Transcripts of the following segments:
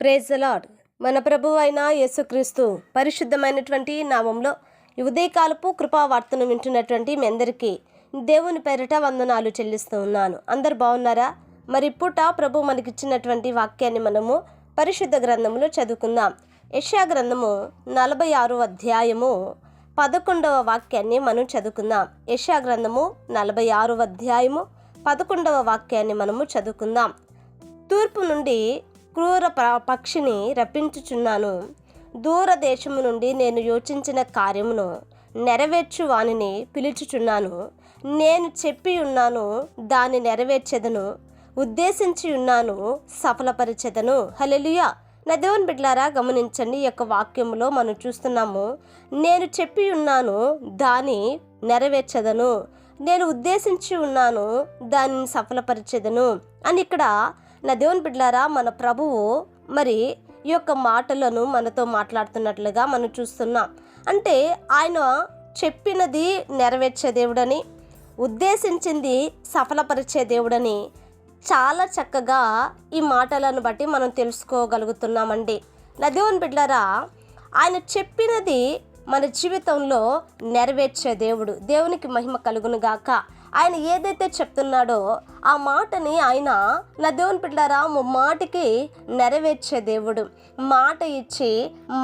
Praise the lord. మన ప్రభువు అయిన యేసుక్రీస్తు పరిశుద్ధమైనటువంటి నామంలో ఈ ఉదయకాలపు కృపావార్తను వింటున్నటువంటి మీ అందరికీ దేవుని పేరిట వందనాలు చెల్లిస్తూ ఉన్నాను. అందరు బాగున్నారా? మరి పూట ప్రభు మనకిచ్చినటువంటి వాక్యాన్ని మనము పరిశుద్ధ గ్రంథంలో చదువుకుందాం. యెషయా గ్రంథము 46వ అధ్యాయము 11వ వాక్యాన్ని మనం చదువుకుందాం. యెషయా గ్రంథము 46వ అధ్యాయము 11వ వాక్యాన్ని మనము చదువుకుందాం. తూర్పు నుండి క్రూర పక్షిని రప్పించుచున్నాను, దూరదేశము నుండి నేను యోచించిన కార్యమును నెరవేర్చు వానిని పిలుచుచున్నాను. నేను చెప్పి ఉన్నాను, దాన్ని నెరవేర్చెదను, ఉద్దేశించి ఉన్నాను, సఫలపరిచెదను. హల్లెలూయా. నా దేవుని బిడ్డలారా, గమనించండి. ఈ యొక్క వాక్యంలో మనం చూస్తున్నాము, నేను చెప్పి ఉన్నాను, దాన్ని నెరవేర్చెదను, నేను ఉద్దేశించి ఉన్నాను, దానిని సఫలపరిచెదను అని ఇక్కడ నా దేవుని బిడ్డలారా మన ప్రభువు మరి ఈ యొక్క మాటలను మనతో మాట్లాడుతున్నట్లుగా మనం చూస్తున్నాం. అంటే ఆయన చెప్పినది నెరవేర్చే దేవుడని, ఉద్దేశించింది సఫలపరిచే దేవుడని చాలా చక్కగా ఈ మాటలను బట్టి మనం తెలుసుకోగలుగుతున్నామండి. నా దేవుని బిడ్డలారా, ఆయన చెప్పినది మన జీవితంలో నెరవేర్చే దేవుడు. దేవునికి మహిమ కలుగును గాక. ఆయన ఏదైతే చెప్తున్నాడో ఆ మాటని ఆయన నా దేవుని బిడ్డలారా మాటికి నెరవేర్చే దేవుడు. మాట ఇచ్చి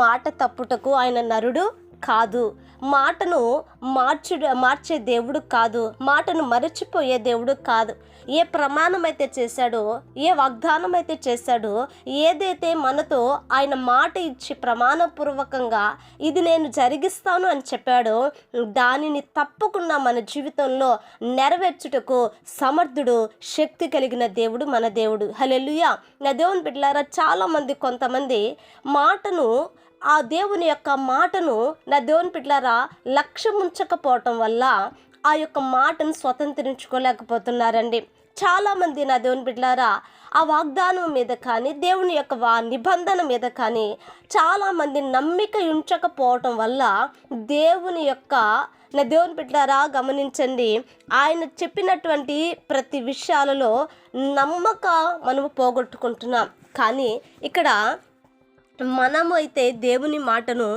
మాట తప్పుటకు ఆయన నరుడు కాదు. మాటను మార్చే దేవుడు కాదు. మాటను మరచిపోయే దేవుడు కాదు. ఏ ప్రమాణం అయితే చేశాడో, ఏ వాగ్దానం అయితే చేశాడో, ఏదైతే మనతో ఆయన మాట ఇచ్చి ప్రమాణపూర్వకంగా ఇది నేను జరిగిస్తాను అని చెప్పాడో దానిని తప్పకుండా మన జీవితంలో నెరవేర్చుటకు సమర్థుడు, శక్తి కలిగిన దేవుడు మన దేవుడు. హల్లెలూయా. నా దేవుని బిడ్డలారా, చాలామంది కొంతమంది మాటను ఆ దేవుని యొక్క మాటను నా దేవుని బిడ్డలారా లక్ష్యం ఉంచకపోవటం వల్ల ఆ యొక్క మాటను స్వతంత్రించుకోలేకపోతున్నారండి. చాలామంది నా దేవుని బిడ్డలారా ఆ వాగ్దానం మీద కానీ దేవుని యొక్క నిబంధన మీద కానీ చాలామంది నమ్మిక ఉంచకపోవటం వల్ల దేవుని యొక్క నా దేవుని బిడ్డలారా గమనించండి, ఆయన చెప్పినటువంటి ప్రతి విషయాలలో నమ్మక మనము పోగొట్టుకుంటున్నాం. కానీ ఇక్కడ మనము అయితే దేవుని మాటను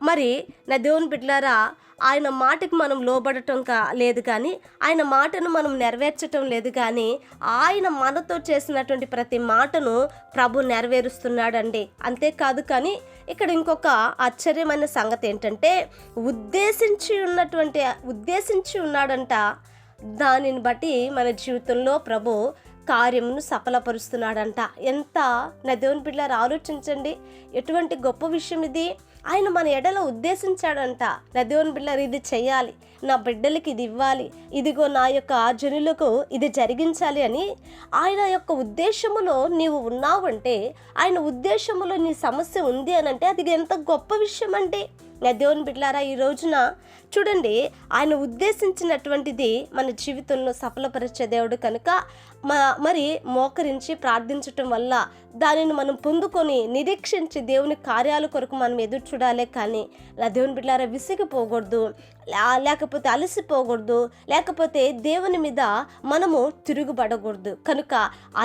మరి నా దేవుని బిడ్డలారా ఆయన మాటకి మనం లోబడటం లేదు, కానీ ఆయన మాటను మనం నెరవేర్చటం లేదు. కానీ ఆయన మనతో చేసినటువంటి ప్రతి మాటను ప్రభు నెరవేరుస్తున్నాడండి. అంతేకాదు, కానీ ఇక్కడ ఇంకొక ఆశ్చర్యమైన సంగతి ఏంటంటే ఉద్దేశించి ఉన్నాడంట. దానిని బట్టి మన జీవితంలో ప్రభు కార్యమును సఫలపరుస్తున్నాడంట. ఎంత నా దేవుని బిడ్డలారా ఆలోచించండి, ఎటువంటి గొప్ప విషయం ఇది. ఆయన మన ఎడల ఉద్దేశించాడంట. నా దేవుని బిడ్డలారా, ఇది చెయ్యాలి, నా బిడ్డలకి ఇది ఇవ్వాలి, ఇదిగో నా యొక్క జనులకు ఇది జరిగించాలి అని ఆయన యొక్క ఉద్దేశములో నీవు ఉన్నావంటే, ఆయన ఉద్దేశములో నీ సమస్య ఉంది అని అంటే అది ఎంత గొప్ప విషయం అంటే. నా దేవుని బిడ్డలారా, ఈ రోజున చూడండి, ఆయన ఉద్దేశించినటువంటిది మన జీవితంలో సఫలపరిచే దేవుడు కనుక మరి మోకరించి ప్రార్థించటం వల్ల దానిని మనం పొందుకొని నిరీక్షించి దేవుని కార్యాల కొరకు మనం ఎదురు చూడాలే. కానీ నా దేవుని బిడ్డలారా విసిగిపోకూడదు, లేకపోతే అలసిపోకూడదు, లేకపోతే దేవుని మీద మనము తిరుగుబడకూడదు. కనుక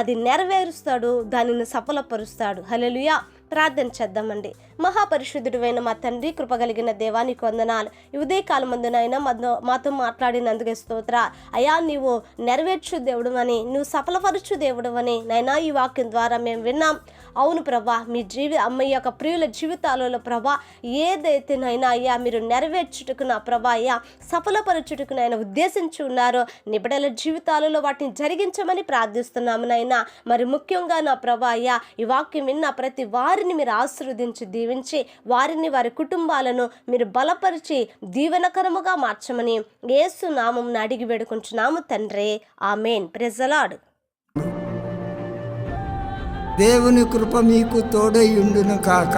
అది నెరవేరుస్తాడు, దానిని సఫలపరుస్తాడు. హల్లెలూయా. ప్రార్థన చేద్దామండి. మహాపరిశుద్ధుడైన మా తండ్రి, కృపగలిగిన దేవానికి వందనాలు. ఈ ఉదయకాలం మందునైనా మాతో మాట్లాడినందుకు స్తోత్ర. అయా, నీవు నెరవేర్చు దేవుడు అని, నువ్వు సఫలపరచు దేవుడు అని నైనా ఈ వాక్యం ద్వారా మేము విన్నాం. అవును ప్రభా, మీ అమ్మాయి యొక్క ప్రియుల జీవితాలలో ప్రభా ఏదైతే నైనా అయ్యా మీరు నెరవేర్చుటకు నా ప్రభా అయ్యా సఫలపరచుటకు నైనా ఉద్దేశించి ఉన్నారో నిబిడల జీవితాలలో వాటిని జరిగించమని ప్రార్థిస్తున్నాము నైనా. మరి ముఖ్యంగా నా ప్రభా అయ్యా ఈ వాక్యం విన్న ప్రతి వారిని మీరు ఆశీర్వదించి దీవించి వారిని, వారి కుటుంబాలను మీరు బలపరిచి దీవెనకరముగా మార్చమని యేసు నామమున అడిగి వేడుకుంటున్నాము తండ్రి. ఆమేన్. Praise the lord. దేవుని కృప మీకు తోడై ఉండును కాక.